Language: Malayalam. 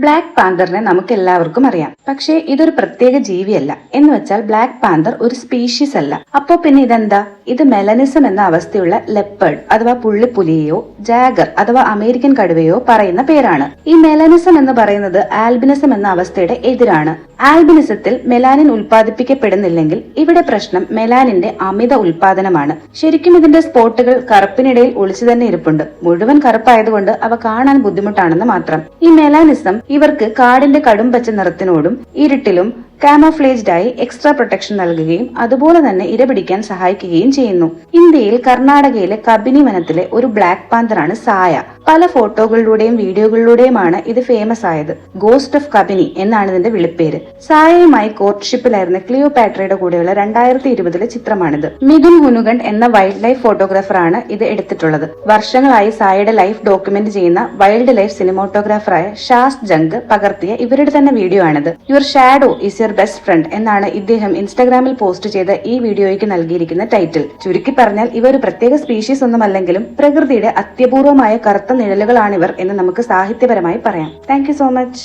ബ്ലാക്ക് പാന്തറിനെ നമുക്ക് എല്ലാവർക്കും അറിയാം. പക്ഷേ ഇതൊരു പ്രത്യേക ജീവിയല്ല. എന്ന് വെച്ചാൽ ബ്ലാക്ക് പാന്തർ ഒരു സ്പീഷീസ് അല്ല. അപ്പോ പിന്നെ ഇതെന്താ? ഇത് മെലനിസം എന്ന അവസ്ഥയുള്ള ലെപ്പേർഡ് അഥവാ പുള്ളിപ്പുലിയെയോ ജാഗർ അഥവാ അമേരിക്കൻ കടുവയോ പറയുന്ന പേരാണ്. ഈ മെലനിസം എന്ന് പറയുന്നത് ആൽബിനിസം എന്ന അവസ്ഥയുടെ എതിരാണ്. ആൽബിനിസത്തിൽ മെലാനിൻ ഉൽപ്പാദിപ്പിക്കപ്പെടുന്നില്ലെങ്കിൽ ഇവിടെ പ്രശ്നം മെലാനിന്റെ അമിത ഉൽപാദനമാണ്. ശരിക്കും ഇതിന്റെ സ്പോട്ടുകൾ കറുപ്പിനിടയിൽ ഒളിച്ചു തന്നെ ഇരിപ്പുണ്ട്. മുഴുവൻ കറുപ്പായതുകൊണ്ട് അവ കാണാൻ ബുദ്ധിമുട്ടാണെന്ന് മാത്രം. ഈ മെലാനിസം ഇവർക്ക് കാടിന്റെ കടും പച്ച നിറത്തിനോടും ഇരുട്ടിലും കാമോഫ്ലേജ്ഡ് ആയി എക്സ്ട്രാ പ്രൊട്ടക്ഷൻ നൽകുകയും അതുപോലെ തന്നെ ഇരപിടിക്കാൻ സഹായിക്കുകയും ചെയ്യുന്നു. ഇന്ത്യയിൽ കർണാടകയിലെ കബിനി വനത്തിലെ ഒരു ബ്ലാക്ക് പാന്തറാണ് സായ. പല ഫോട്ടോകളിലൂടെയും വീഡിയോകളിലൂടെയുമാണ് ഇത് ഫേമസ് ആയത്. ഗോസ്റ്റ് ഓഫ് കബിനി എന്നാണ് ഇതിന്റെ വിളിപ്പേര്. സായയുമായി കോർട്ട്ഷിപ്പിലായിരുന്ന ക്ലിയോപാട്രയുടെ കൂടെയുള്ള 2020 ചിത്രമാണിത്. മിഥുൻ ഹുനുഗണ്ട് എന്ന വൈൽഡ് ലൈഫ് ഫോട്ടോഗ്രാഫറാണ് ഇത് എടുത്തിട്ടുള്ളത്. വർഷങ്ങളായി സായയുടെ ലൈഫ് ഡോക്യുമെന്റ് ചെയ്യുന്ന വൈൽഡ് ലൈഫ് സിനിമോട്ടോഗ്രാഫറായ ഷാസ് ജംഗ് പകർത്തിയ ഇവരുടെ തന്നെ വീഡിയോ ആണിത്. Your shadow is your best friend എന്നാണ് ഇദ്ദേഹം ഇൻസ്റ്റാഗ്രാമിൽ പോസ്റ്റ് ചെയ്ത ഈ വീഡിയോയ്ക്ക് നൽകിയിരിക്കുന്ന ടൈറ്റിൽ. ചുരുക്കി പറഞ്ഞാൽ ഇവ ഒരു പ്രത്യേക സ്പീഷീസ് ഒന്നുമല്ലെങ്കിലും പ്രകൃതിയുടെ അത്യപൂർവമായ കറുത്ത നിഴലുകളാണിവർ എന്ന് നമുക്ക് സാഹിത്യപരമായി പറയാം. Thank you so much.